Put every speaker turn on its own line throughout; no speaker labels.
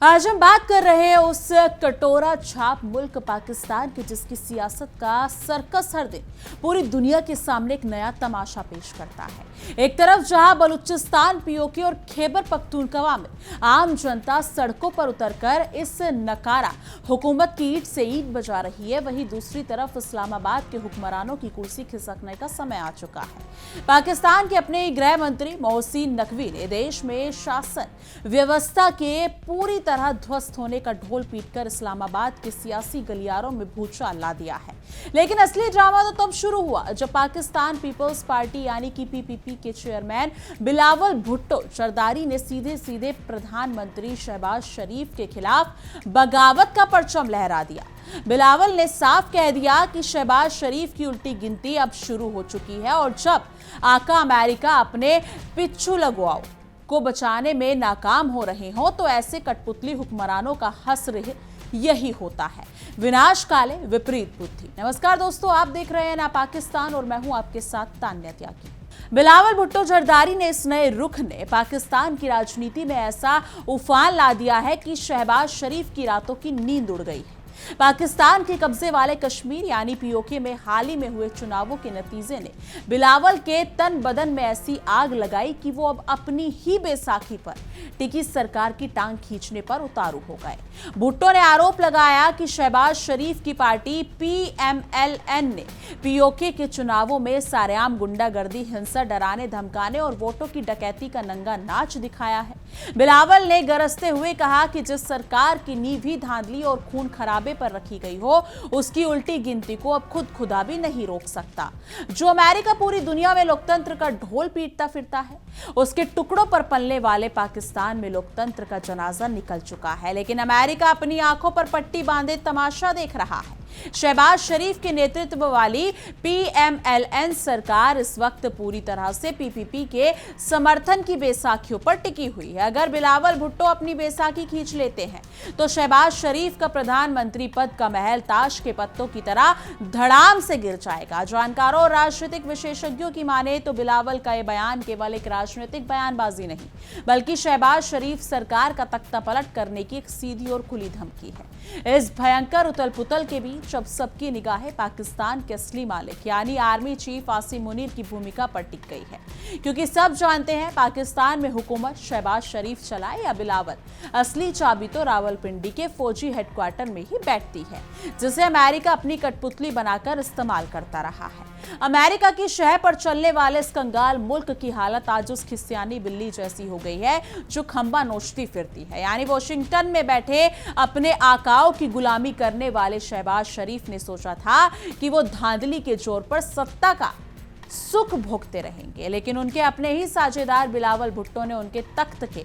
आज हम बात कर रहे हैं उस कटोरा छाप मुल्क पाकिस्तान की जिसकी सियासत का सर्कस हर दिन पूरी दुनिया के सामने एक नया तमाशा पेश करता है। एक तरफ जहां बलूचिस्तान, पीओके और खैबर पख्तूनख्वा में आम जनता सड़कों पर उतरकर इस नकारा हुकूमत की ईंट से ईंट बजा रही है, वहीं दूसरी तरफ इस्लामाबाद के हुक्मरानों की कुर्सी खिसकने का समय आ चुका है। पाकिस्तान के अपने गृह मंत्री मोहसिन नकवी ने देश में शासन व्यवस्था के पूरी तरह ध्वस्त होने का ढोल पीटकर इस्लामाबाद के सियासी गलियारों में भूचाल ला दिया है। लेकिन असली ड्रामा तो तब शुरू हुआ जब पाकिस्तान पीपल्स पार्टी यानी कि पीपीपी के चेयरमैन बिलावल भुट्टो जरदारी ने सीधे सीधे प्रधानमंत्री शहबाज शरीफ के खिलाफ बगावत का परचम लहरा दिया। बिलावल ने साफ कह दिया कि शहबाज शरीफ की उल्टी गिनती अब शुरू हो चुकी है और जब आका अमेरिका अपने पिच्छू लगवाओ को बचाने में नाकाम हो रहे हो तो ऐसे कठपुतली हुक्मरानों का हश्र यही होता है, विनाश काले विपरीत बुद्धि। नमस्कार दोस्तों, आप देख रहे हैं ना पाकिस्तान और मैं हूं आपके साथ तान्या त्यागी। बिलावल भुट्टो जरदारी ने इस नए रुख ने पाकिस्तान की राजनीति में ऐसा उफान ला दिया है कि शहबाज शरीफ की रातों की नींद उड़ गई है। पाकिस्तान के कब्जे वाले कश्मीर यानी पीओके में हाल ही में हुए चुनावों के नतीजे ने बिलावल के तन बदन में ऐसी आग लगाई कि वो अब अपनी ही बैसाखी पर टिकी सरकार की टांग खींचने पर उतारू हो गए। भुट्टो ने आरोप लगाया कि शहबाज शरीफ की पार्टी पीएमएलएन ने पीओके के चुनावों में सारेआम गुंडागर्दी, हिंसा, डराने धमकाने और वोटों की डकैती का नंगा नाच दिखाया है। बिलावल ने गरजते हुए कहा कि जिस सरकार की नींव ही धांधली और खून खराबे पर रखी गई हो उसकी उल्टी गिनती को अब खुदा भी नहीं रोक सकता। जो अमेरिका पूरी दुनिया में लोकतंत्र का ढोल पीटता फिरता है, उसके टुकड़ों पर पलने वाले पाकिस्तान में लोकतंत्र का जनाजा निकल चुका है, लेकिन अमेरिका अपनी आंखों पर पट्टी बांधे तमाशा देख रहा है। शहबाज शरीफ के नेतृत्व वाली पीएमएलएन सरकार इस वक्त पूरी तरह से पीपीपी के समर्थन की बैसाखियों पर टिकी हुई है। अगर बिलावल भुट्टो अपनी बैसाखी खींच लेते हैं तो शहबाज शरीफ का प्रधानमंत्री पद का महल ताश के पत्तों की तरह धड़ाम से गिर जाएगा। जानकारों और राजनीतिक विशेषज्ञों की माने तो बिलावल का यह बयान केवल एक राजनीतिक बयानबाजी नहीं बल्कि शहबाज शरीफ सरकार का तख्ता पलट करने की एक सीधी और खुली धमकी है। इस भयंकर उथल पुथल के बीच जब सबकी निगाहें पाकिस्तान के असली मालिक यानी आर्मी चीफ आसिम मुनीर की भूमिका पर टिक गई है, क्योंकि सब जानते हैं पाकिस्तान में हुकूमत शहबाज शरीफ चलाए या बिलावल, असली चाबी तो रावलपिंडी के फौजी हेडक्वार्टर में ही बैठती है, जिसे अमेरिका अपनी कठपुतली बनाकर इस्तेमाल करता रहा है। अमेरिका की शह पर चलने वाले इस कंगाल मुल्क की हालत आज उस खिसियानी बिल्ली जैसी हो गई है जो खंबा नोचती फिरती है। यानी वॉशिंगटन में बैठे अपने आकाओं की गुलामी करने वाले शहबाज शरीफ ने सोचा था कि वो धांधली के जोर पर सत्ता का सुख भोगते रहेंगे, लेकिन उनके अपने ही साझेदार बिलावल भुट्टो ने उनके तख्त के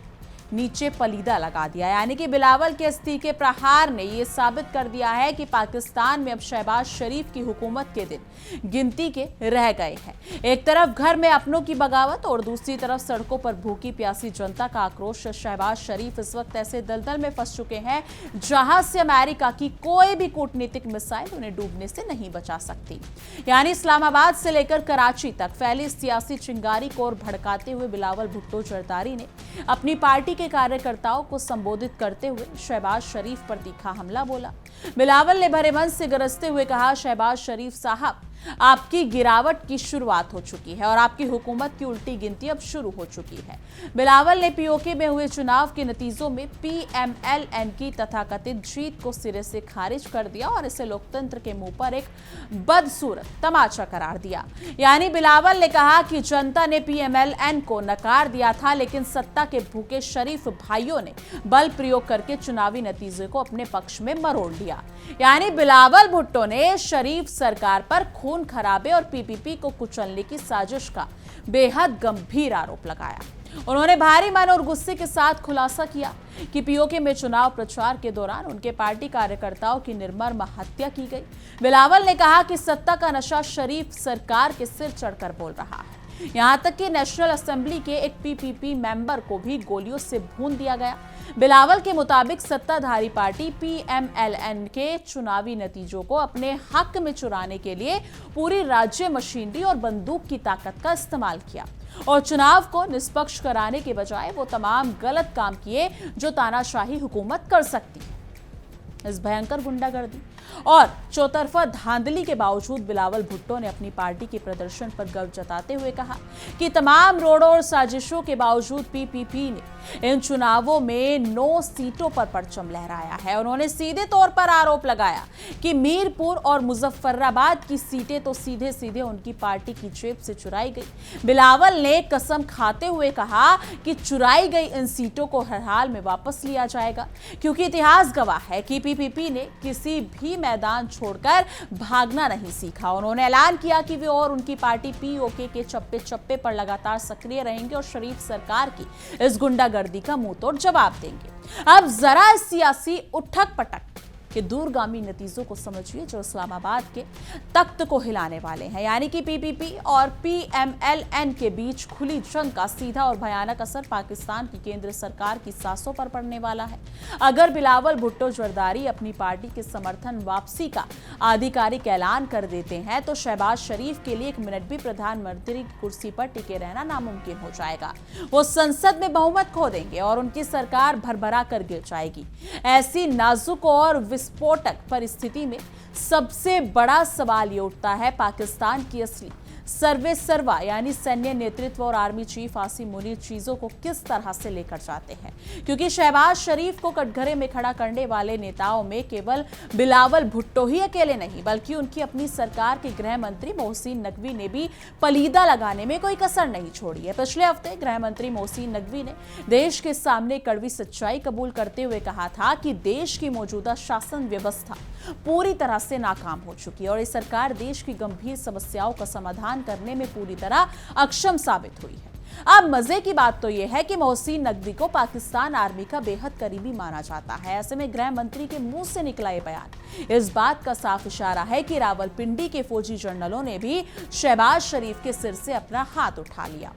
नीचे पलीदा लगा दिया। यानी कि बिलावल के इस्तीके प्रहार ने यह साबित कर दिया है कि पाकिस्तान में अब शहबाज शरीफ की हुकूमत के दिन गिनती के रह गए हैं। एक तरफ घर में अपनों की बगावत और दूसरी तरफ सड़कों पर भूखी प्यासी जनता का आक्रोश। शहबाज शरीफ इस वक्त ऐसे दलदल में फंस चुके हैं जहां से अमेरिका की कोई भी कूटनीतिक मिसाइल उन्हें डूबने से नहीं बचा सकती। यानी इस्लामाबाद से लेकर कराची तक फैली सियासी चिंगारी को और भड़काते हुए बिलावल भुट्टो जरदारी ने अपनी पार्टी के कार्यकर्ताओं को संबोधित करते हुए शहबाज शरीफ पर तीखा हमला बोला। बिलावल ने भरे मन से गरजते हुए कहा, शहबाज शरीफ साहब, आपकी गिरावट की शुरुआत हो चुकी है और आपकी हुकूमत की उल्टी गिनती अब शुरू हो चुकी है। बिलावल ने पीओके में हुए चुनाव के नतीजों में पीएमएलएन की तथाकथित जीत को सिरे से खारिज कर दिया और इसे लोकतंत्र के मुंह पर एक बदसूरत तमाचा करार दिया। यानी बिलावल ने कहा कि जनता ने पीएमएलएन को नकार दिया था, लेकिन सत्ता के भूखे शरीफ भाइयों ने बल प्रयोग करके चुनावी नतीजे को अपने पक्ष में मरोड़ लिया। यानी बिलावल भुट्टो ने शरीफ सरकार पर खून खराबे और पीपीपी को कुचलने की साजिश का बेहद गंभीर आरोप लगाया। उन्होंने भारी मन और गुस्से के साथ खुलासा किया कि पीओके में चुनाव प्रचार के दौरान उनके पार्टी कार्यकर्ताओं की निर्मम हत्या की गई। बिलावल ने कहा कि सत्ता का नशा शरीफ सरकार के सिर चढ़कर बोल रहा है। यहां तक कि नेशनल असेंबली के एक पीपीपी मेंबर को भी गोलियों से भून दिया गया। बिलावल के मुताबिक सत्ताधारी पार्टी पीएमएलएन के चुनावी नतीजों को अपने हक में चुराने के लिए पूरी राज्य मशीनरी और बंदूक की ताकत का इस्तेमाल किया। और चुनाव को निष्पक्ष कराने के बजाय वो तमाम गलत काम किए जो तानाशाही हुकूमत कर सकती है। इस भयंकर गुंडागर्दी और चौतरफा धांधली के बावजूद बिलावल भुट्टो ने अपनी पार्टी के प्रदर्शन पर गर्व जताते हुए कहा कि तमाम रोड़ों और साजिशों के बावजूद पीपीपी ने इन चुनावों में 9 सीटों पर परचम लहराया है। उन्होंने सीधे तौर पर आरोप लगाया कि मीरपुर और मुजफ्फराबाद की सीटें तो सीधे सीधे उनकी पार्टी की जेब से चुराई गई। बिलावल ने कसम खाते हुए कहा कि चुराई गई इन सीटों को हर हाल में वापस लिया जाएगा, क्योंकि इतिहास गवाह है कि पीपीपी ने किसी भी मैदान छोड़कर भागना नहीं सीखा। उन्होंने ऐलान किया कि वे और उनकी पार्टी पीओके के चप्पे चप्पे पर लगातार सक्रिय रहेंगे और शरीफ सरकार की इस गुंडागर्दी का मुंहतोड़ जवाब देंगे। अब जरा इस सियासी उठक पटक के दूरगामी नतीजों को समझिए जो इस्लामाबाद के तख्त को हिलाने वाले हैं, यानी कि पीपीपी और पीएमएलएन के बीच खुली जंग का सीधा और भयानक असर पाकिस्तान की केंद्र सरकार की सांसों पर पड़ने वाला है। अगर बिलावल भुट्टो जरदारी अपनी पार्टी के समर्थन वापसी का आधिकारिक ऐलान कर देते हैं तो शहबाज शरीफ के लिए 1 मिनट भी प्रधानमंत्री की कुर्सी पर टिके रहना नामुमकिन हो जाएगा। वो संसद में बहुमत खो देंगे और उनकी सरकार भरभरा कर गिर जाएगी। ऐसी नाजुक और विस्फोटक परिस्थिति में सबसे बड़ा सवाल ये उठता है, पाकिस्तान की असली सर्वेसर्वा यानी सैन्य नेतृत्व और आर्मी चीफ आसिम मुनीर चीजों को किस तरह से लेकर जाते हैं, क्योंकि शहबाज शरीफ को कटघरे में खड़ा करने वाले नेताओं में केवल बिलावल भुट्टो ही अकेले नहीं, बल्कि उनकी अपनी सरकार के गृह मंत्री मोहसिन नकवी ने भी पलीदा लगाने में कोई कसर नहीं छोड़ी है। पिछले हफ्ते गृह मंत्री मोहसिन नकवी ने देश के सामने कड़वी सच्चाई कबूल करते हुए कहा था कि देश की मौजूदा शासन व्यवस्था पूरी तरह से नाकाम हो चुकी है और ये सरकार देश की गंभीर समस्याओं का समाधान करने में पूरी तरह अक्षम साबित हुई है। अब मजे की बात तो यह है कि मोहसिन नकवी को पाकिस्तान आर्मी का बेहद करीबी माना जाता है। ऐसे में गृह मंत्री के मुंह से निकला ये बयान इस बात का साफ इशारा है कि रावलपिंडी के फौजी जनरलों ने भी शहबाज शरीफ के सिर से अपना हाथ उठा लिया।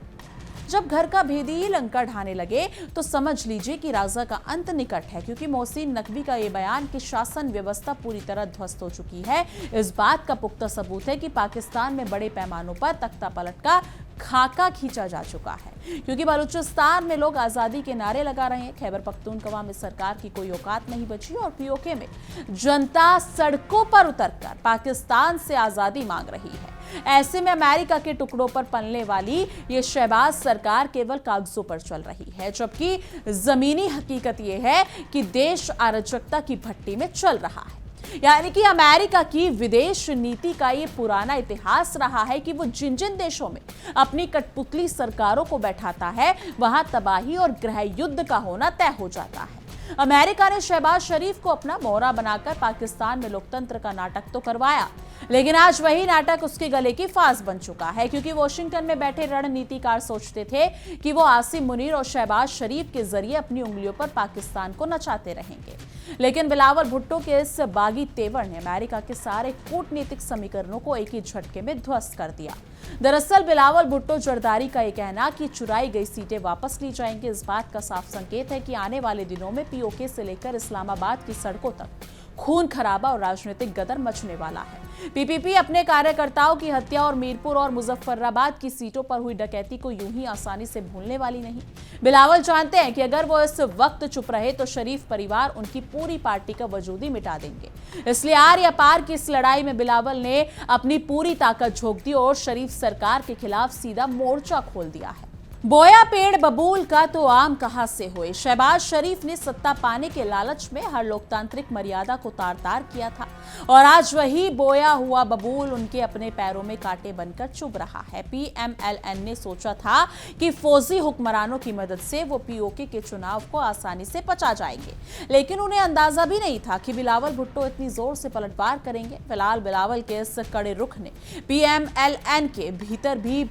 जब घर का भेदी लंका ढाने लगे तो समझ लीजिए कि राजा का अंत निकट है, क्योंकि मोहसिन नकवी का यह बयान कि शासन व्यवस्था पूरी तरह ध्वस्त हो चुकी है इस बात का पुख्ता सबूत है कि पाकिस्तान में बड़े पैमानों पर तख्ता पलट का खाका खींचा जा चुका है। क्योंकि बलूचिस्तान में लोग आजादी के नारे लगा रहे हैं, खैबर पख्तूनख्वा में सरकार की कोई औकात नहीं बची और पीओके में जनता सड़कों पर उतरकर पाकिस्तान से आजादी मांग रही है। ऐसे में अमेरिका के टुकड़ों पर पलने वाली ये शहबाज सरकार केवल कागजों पर चल रही है, जबकि जमीनी हकीकत यह है कि देश अराजकता की भट्टी में चल रहा है। यानी कि अमेरिका की विदेश नीति का ये पुराना इतिहास रहा है कि वो जिन जिन देशों में अपनी कठपुतली सरकारों को बैठाता है वहां तबाही और गृह युद्ध का होना तय हो जाता है। अमेरिका ने शहबाज शरीफ को अपना मोहरा बनाकर पाकिस्तान में लोकतंत्र का नाटक तो करवाया, लेकिन आज वही नाटक उसके गले की फांस बन चुका है, क्योंकि वॉशिंगटन में बैठे रणनीतिकार सोचते थे कि वो आसिम मुनीर और शहबाज शरीफ के जरिए अपनी उंगलियों पर पाकिस्तान को नचाते रहेंगे। लेकिन बिलावल भुट्टो के इस बागी तेवर ने अमेरिका के सारे कूटनीतिक समीकरणों को एक ही झटके में ध्वस्त कर दिया। दरअसल बिलावल भुट्टो जरदारी का यह कहना कि चुराई गई सीटें वापस ली जाएंगी इस बात का साफ संकेत है कि आने वाले दिनों में पीओके से लेकर इस्लामाबाद की सड़कों तक खून खराबा और राजनीतिक गदर मचने वाला है। पीपीपी अपने कार्यकर्ताओं की हत्या और मीरपुर और मुजफ्फराबाद की सीटों पर हुई डकैती को यूं ही आसानी से भूलने वाली नहीं। बिलावल जानते हैं कि अगर वो इस वक्त चुप रहे तो शरीफ परिवार उनकी पूरी पार्टी का वजूद ही मिटा देंगे। इसलिए आर या पार की इस लड़ाई में बिलावल ने अपनी पूरी ताकत झोंक दी और शरीफ सरकार के खिलाफ सीधा मोर्चा खोल दिया है। बोया पेड़ बबूल का तो आम कहां से हुए। शहबाज शरीफ ने सत्ता पाने के लालच में हर लोकतांत्रिक मर्यादा को तार तार किया था और आज वही बोया हुआ बबूल उनके अपने पैरों में कांटे बनकर चुभ रहा है। पीएमएलएन ने सोचा था कि फौजी हुक्मरानों की मदद से वो पीओके के चुनाव को आसानी से पचा जाएंगे, लेकिन उन्हें अंदाजा भी नहीं था कि बिलावल भुट्टो इतनी जोर से पलटवार करेंगे। फिलहाल बिलावल के इस कड़े रुख ने पीएमएलएन के भीतर भी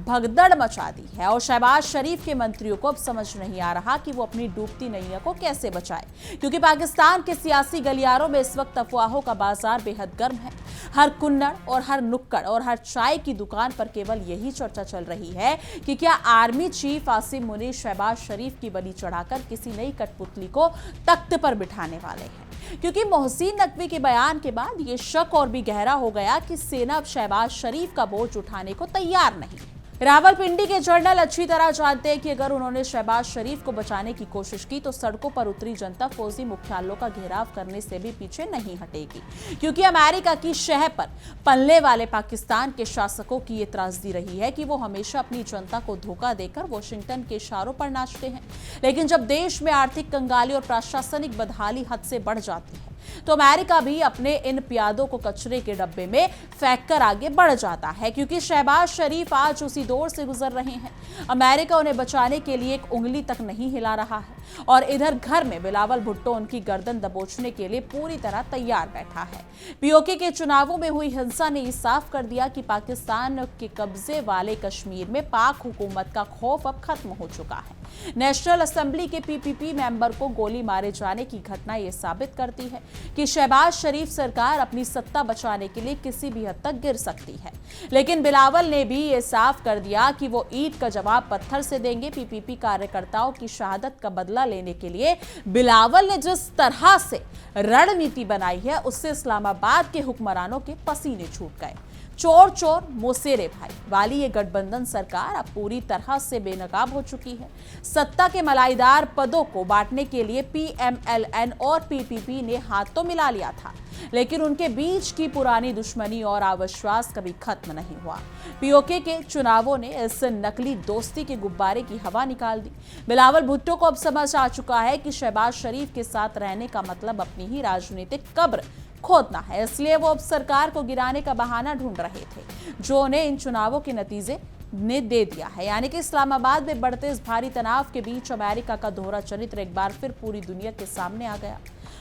भगदड़ मचा दी है और शहबाज शरीफ के मंत्रियों को अब समझ नहीं आ रहा कि वो अपनी डूबती नैया को कैसे बचाए, क्योंकि पाकिस्तान के सियासी गलियारों में इस वक्त अफवाहों का बाजार बेहद गर्म है। हर कुन्नड़ और हर नुक्कड़ और हर चाय की दुकान पर केवल यही चर्चा चल रही है कि क्या आर्मी चीफ आसिम मुनीर शहबाज शरीफ की बलि चढ़ाकर किसी नई कठपुतली को तख्त पर बिठाने वाले हैं। क्योंकि मोहसिन नकवी के बयान के बाद ये शक और भी गहरा हो गया कि सेना अब शहबाज शरीफ का बोझ उठाने को तैयार नहीं। रावलपिंडी के जनरल अच्छी तरह जानते हैं कि अगर उन्होंने शहबाज शरीफ को बचाने की कोशिश की तो सड़कों पर उतरी जनता फौजी मुख्यालयों का घेराव करने से भी पीछे नहीं हटेगी, क्योंकि अमेरिका की शह पर पलने वाले पाकिस्तान के शासकों की ये त्रासदी रही है कि वो हमेशा अपनी जनता को धोखा देकर वॉशिंगटन के इशारों पर नाचते हैं। लेकिन जब देश में आर्थिक कंगाली और प्रशासनिक बदहाली हद से बढ़ जाती है तो अमेरिका भी अपने इन प्यादों को कचरे के डब्बे में फेंककर आगे बढ़ जाता है, क्योंकि शहबाज शरीफ आज उसी दौर से गुजर रहे हैं। अमेरिका उन्हें बचाने के लिए एक उंगली तक नहीं हिला रहा है और इधर घर में बिलावल भुट्टो उनकी गर्दन दबोचने के लिए पूरी तरह तैयार बैठा है। पीओके के चुनावों में हुई हिंसा ने ये साफ कर दिया कि पाकिस्तान के कब्जे वाले कश्मीर में पाक हुकूमत का खौफ अब खत्म हो चुका है। नेशनल असेंबली के पीपीपी मेंबर को गोली मारे जाने की घटना यह साबित करती है कि शहबाज शरीफ सरकार अपनी सत्ता बचाने के लिए किसी भी हद तक गिर सकती है। लेकिन बिलावल ने भी ये साफ कर दिया कि वो ईंट का जवाब पत्थर से देंगे। पीपीपी कार्यकर्ताओं की शहादत का बदला लेने के लिए बिलावल ने जिस तरह से रणनीति बनाई है उससे इस्लामाबाद के हुक्मरानों के पसीने छूट गए। चोर चोर मोसेरे भाई वाली ये गठबंधन सरकार अब पूरी तरह से बेनकाब हो चुकी है। सत्ता के मलाईदार पदों को बांटने के लिए पीएमएलएन और पीपीपी ने हाथ तो मिला लिया था, लेकिन उनके बीच की पुरानी दुश्मनी और अविश्वास कभी खत्म नहीं हुआ। पीओके के चुनावों ने इस नकली दोस्ती के गुब्बारे की हवा निकाल दी। बिलावल भुट्टो को अब समझ आ चुका है कि शहबाज शरीफ के साथ रहने का मतलब अपनी ही राजनीतिक कब्र खोदना है, इसलिए वो अब सरकार को गिराने का बहाना ढूंढ रहे थे, जो उन्हें इन चुनावों के नतीजे ने दे दिया है। यानी कि इस्लामाबाद में बढ़ते इस भारी तनाव के बीच अमेरिका का दोहरा चरित्र एक बार फिर पूरी दुनिया के सामने आ गया।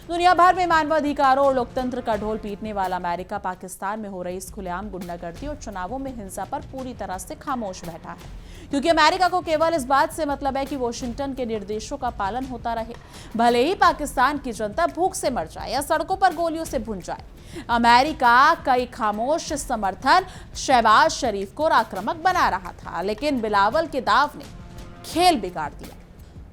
दुनिया भर में मानवाधिकारों और लोकतंत्र का ढोल पीटने वाला अमेरिका पाकिस्तान में हो रही इस खुलेआम गुंडागर्दी और चुनावों में हिंसा पर पूरी तरह से खामोश बैठा है, क्योंकि अमेरिका को केवल इस बात से मतलब है कि वॉशिंगटन के निर्देशों का पालन होता रहे, भले ही पाकिस्तान की जनता भूख से मर जाए या सड़कों पर गोलियों से भुन जाए। अमेरिका का एक खामोश समर्थन शहबाज शरीफ को आक्रामक बना रहा था, लेकिन बिलावल के दाव ने खेल बिगाड़ दिया।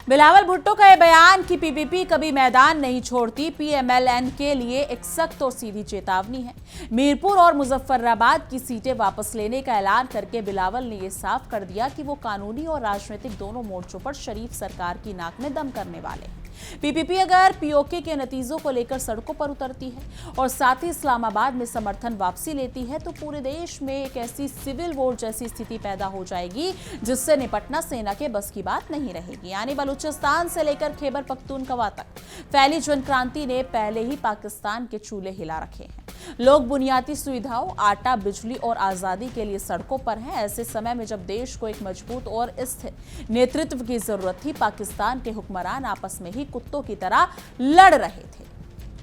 बिलावल भुट्टो का यह बयान कि पीपीपी कभी मैदान नहीं छोड़ती पीएमएलएन के लिए एक सख्त और सीधी चेतावनी है। मीरपुर और मुजफ्फराबाद की सीटें वापस लेने का ऐलान करके बिलावल ने यह साफ कर दिया कि वो कानूनी और राजनीतिक दोनों मोर्चों पर शरीफ सरकार की नाक में दम करने वाले हैं। पीपीपी अगर पीओके के नतीजों को लेकर सड़कों पर उतरती है और साथ ही इस्लामाबाद में समर्थन वापसी लेती है तो पूरे देश में एक ऐसी सिविल वॉर जैसी स्थिति पैदा हो जाएगी जिससे निपटना सेना के बस की बात नहीं रहेगी। यानी बलूचिस्तान से लेकर खैबर पख्तूनख्वा तक फैली जन क्रांति ने पहले ही पाकिस्तान के चूल्हे हिला रखे हैं। लोग बुनियादी सुविधाओं, आटा, बिजली और आजादी के लिए सड़कों पर हैं। ऐसे समय में जब देश को एक मजबूत और स्थिर नेतृत्व की जरूरत थी, पाकिस्तान के हुक्मरान आपस में ही कुत्तों की तरह लड़ रहे थे।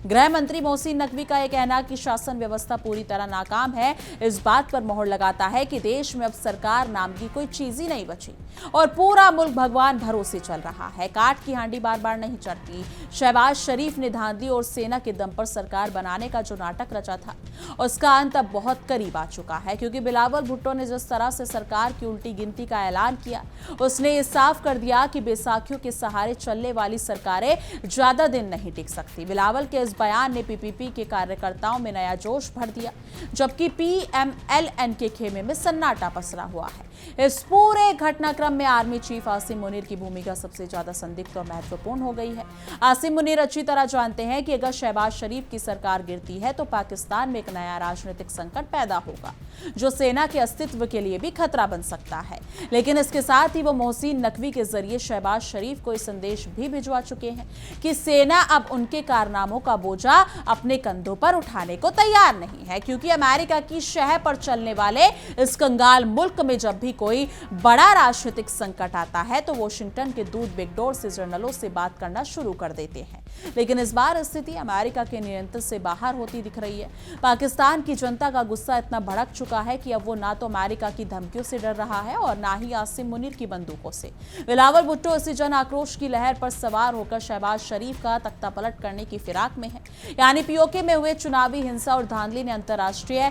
गृह मंत्री मोहसिन नकवी का यह कहना कि शासन व्यवस्था पूरी तरह नाकाम है इस बात पर मोहर लगाता है कि देश में अब सरकार नाम की कोई चीज ही नहीं बची और पूरा मुल्क भगवान भरोसे चल रहा है। काठ की हांडी बार बार नहीं चढ़ती। शहबाज शरीफ ने धांधली और सेना के दम पर सरकार बनाने का जो नाटक रचा था उसका अंत अब बहुत करीब आ चुका है, क्योंकि बिलावल भुट्टो ने जिस तरह से सरकार की उल्टी गिनती का ऐलान किया उसने ये साफ कर दिया कि बैसाखियों के सहारे चलने वाली सरकारें ज्यादा दिन नहीं टिक सकती। बिलावल के बयान ने पीपीपी के कार्यकर्ताओं में नया जोश भर दिया, जबकि पीएमएलएन के खेमे में सन्नाटा पसरा हुआ है। इस पूरे घटनाक्रम में आर्मी चीफ आसिम मुनीर की भूमिका सबसे ज्यादा संदिग्ध और महत्वपूर्ण हो गई है। आसिम मुनीर अच्छी तरह जानते हैं कि अगर शहबाज शरीफ की सरकार गिरती है तो पाकिस्तान में एक नया राजनीतिक संकट पैदा होगा जो सेना के अस्तित्व के लिए भी खतरा बन सकता है। लेकिन इसके साथ ही वो मोहसिन नकवी के जरिए शहबाज शरीफ को इस संदेश भी भिजवा चुके हैं कि सेना अब उनके कारनामों का बोझा अपने कंधों पर उठाने को तैयार नहीं है, क्योंकि अमेरिका की शह पर चलने वाले इस कंगाल मुल्क में जब भी कोई बड़ा राजनीतिक संकट आता है तो वॉशिंगटन के दूध बेकडोर से जर्नलों से बात करना शुरू कर देते हैं। लेकिन इस बार स्थिति अमेरिका के नियंत्रण से बाहर होती दिख रही है। पाकिस्तान की जनता का गुस्सा इतना भड़क चुका है कि अब वो ना तो अमेरिका की धमकियों से डर रहा है और ना ही आसिम मुनीर की बंदूकों से। बिलावल भुट्टो इसी जन आक्रोश की लहर पर सवार होकर शहबाज शरीफ का तख्ता पलट करने की फिराक में है। यानी पीओके में हुए चुनावी हिंसा और धांधली ने अंतर्राष्ट्रीय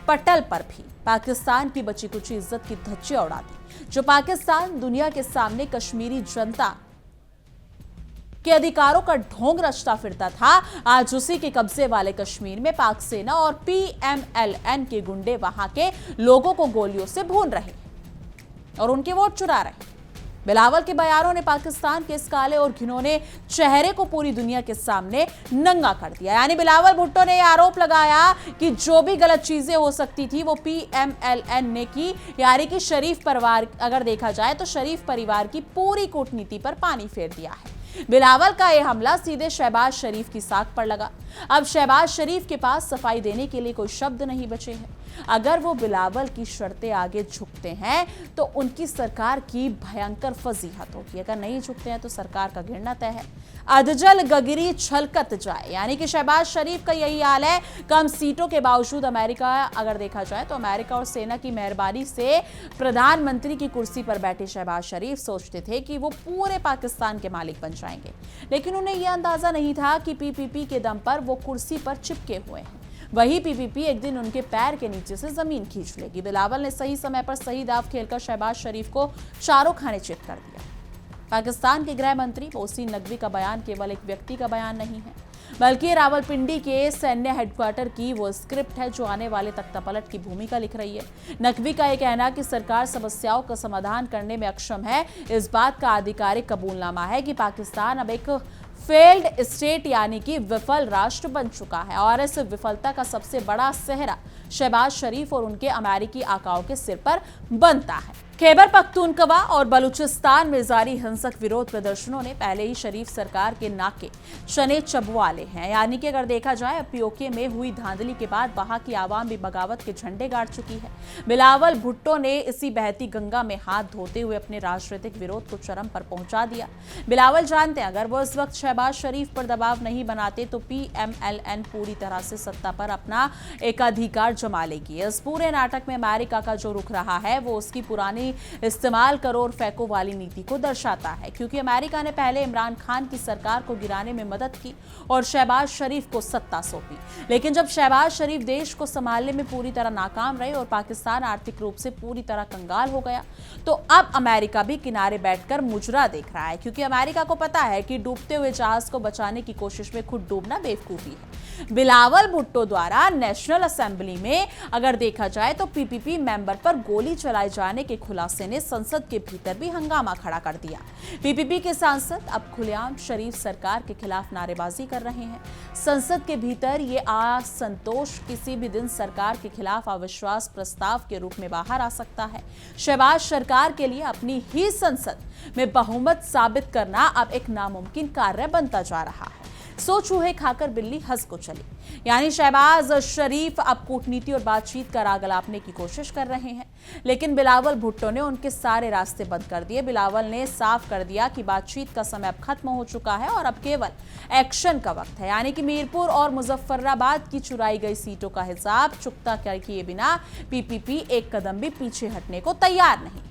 पटल पर भी पाकिस्तान की बची कुची इज्जत की धज्जियां उड़ा दी। जो पाकिस्तान दुनिया के सामने कश्मीरी जनता के अधिकारों का ढोंग रचता फिरता था, आज उसी के कब्जे वाले कश्मीर में पाक सेना और पीएमएलएन के गुंडे वहां के लोगों को गोलियों से भून रहे हैं। और उनके वोट चुरा रहे हैं। बिलावल के बयानों ने पाकिस्तान के इस काले और घिनौने चेहरे को पूरी दुनिया के सामने नंगा कर दिया। यानी बिलावल भुट्टो ने यह आरोप लगाया कि जो भी गलत चीजें हो सकती थी वो PMLN ने की, यानी कि शरीफ परिवार, अगर देखा जाए तो शरीफ परिवार की पूरी कूटनीति पर पानी फेर दिया है। बिलावल का यह हमला सीधे शहबाज शरीफ की साख पर लगा। अब शहबाज शरीफ के पास सफाई देने के लिए कोई शब्द नहीं बचे हैं। अगर वो बिलावल की शर्तें आगे झुकते हैं तो उनकी सरकार की भयंकर फजीहत होगी, अगर नहीं झुकते हैं तो सरकार का गिरना तय है। अधजल गगरी छलकत जाए, यानी कि शहबाज शरीफ का यही हाल है। कम सीटों के बावजूद अमेरिका, अगर देखा जाए तो अमेरिका और सेना की मेहरबानी से प्रधानमंत्री की कुर्सी पर बैठे शहबाज शरीफ सोचते थे कि वो पूरे पाकिस्तान के मालिक बन जाएंगे, लेकिन उन्हें यह अंदाजा नहीं था कि PPP के दम पर वो कुर्सी पर चिपके हुए हैं। वही PPP एक दिन उनके पैर के नीचे से जमीन खींच लेगी। बिलावल ने सही समय पर सही दाव खेलकर शहबाज शरीफ को चारों खाने चित कर दिया। पाकिस्तान के गृह मंत्री मोहसिन नकवी का बयान केवल एक व्यक्ति का बयान नहीं है, बल्कि रावलपिंडी के सैन्य हेडक्वार्टर की वो स्क्रिप्ट है जो आने वाले तख्तापलट की भूमिका लिख रही है। नकवी का यह कहना कि सरकार समस्याओं का समाधान करने में अक्षम है, इस बात का आधिकारिक कबूलनामा है कि पाकिस्तान अब एक फेल्ड स्टेट यानी कि विफल राष्ट्र बन चुका है और इस विफलता का सबसे बड़ा सेहरा शहबाज शरीफ और उनके अमेरिकी आकाओं के सिर पर बनता है। खैबर पख्तूनख्वा और बलूचिस्तान में जारी हिंसक विरोध प्रदर्शनों ने पहले ही शरीफ सरकार के नाके शने चबवाले हैं। यानी कि अगर देखा जाए POK में हुई धांधली के बाद वहां की आवाम भी बगावत के झंडे गाड़ चुकी है। बिलावल भुट्टो ने इसी बहती गंगा में हाथ धोते हुए अपने राजनीतिक विरोध को चरम पर पहुंचा दिया। बिलावल जानते हैं अगर वो इस वक्त शहबाज शरीफ पर दबाव नहीं बनाते तो PMLN पूरी तरह से सत्ता पर अपना एकाधिकार जमा लेगी। इस पूरे नाटक में अमेरिका का जो रुख रहा है वो उसकी पुरानी इस्तेमाल करो और फेंको वाली नीति को दर्शाता है, क्योंकि अमेरिका ने पहले इमरान खान की सरकार को गिराने में मदद की और शहबाज शरीफ को सत्ता सौंपी। लेकिन जब शहबाज शरीफ देश को संभालने में पूरी तरह नाकाम रहे और पाकिस्तान आर्थिक रूप से पूरी तरह कंगाल हो गया तो अब अमेरिका भी किनारे बैठकर मुजरा देख रहा है, क्योंकि अमेरिका को पता है कि डूबते हुए जहाज को बचाने की कोशिश में खुद डूबना बेवकूफी है। बिलावल भुट्टो द्वारा नेशनल असेंबली में अगर देखा जाए तो PPP मेंबर पर गोली चलाए जाने के खुलासे ने संसद के भीतर भी हंगामा खड़ा कर दिया। PPP के सांसद अब खुलेआम शरीफ सरकार के खिलाफ नारेबाजी कर रहे हैं। संसद के भीतर ये असंतोष किसी भी दिन सरकार के खिलाफ अविश्वास प्रस्ताव के रूप में बाहर आ सकता है। शहबाज सरकार के लिए अपनी ही संसद में बहुमत साबित करना अब एक नामुमकिन कार्य बनता जा रहा है। सो चूहे खाकर बिल्ली हंस को चली, यानी शहबाज शरीफ अब कूटनीति और बातचीत का राग अलापने की कोशिश कर रहे हैं, लेकिन बिलावल भुट्टो ने उनके सारे रास्ते बंद कर दिए। बिलावल ने साफ कर दिया कि बातचीत का समय अब खत्म हो चुका है और अब केवल एक्शन का वक्त है, यानी कि मीरपुर और मुजफ्फराबाद की चुराई गई सीटों का हिसाब चुकता किए बिना PPP एक कदम भी पीछे हटने को तैयार नहीं है।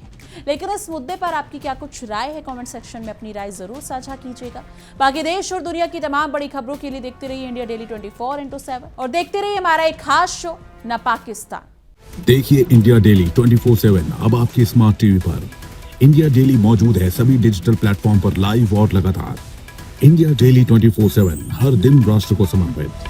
लेकिन इस मुद्दे पर आपकी क्या कुछ राय है? कमेंट सेक्शन में अपनी राय जरूर साझा कीजिएगा। बाकी देश और दुनिया की तमाम बड़ी खबरों के लिए देखते रहिए इंडिया डेली 24/7 और देखते रहिए हमारा एक खास शो न पाकिस्तान।
देखिए इंडिया डेली 24/7 अब आपके स्मार्ट टीवी पर। इंडिया डेली मौजूद है सभी डिजिटल प्लेटफॉर्म पर लाइव और लगातार। इंडिया डेली 24/7 हर दिन राष्ट्र को समर्पित।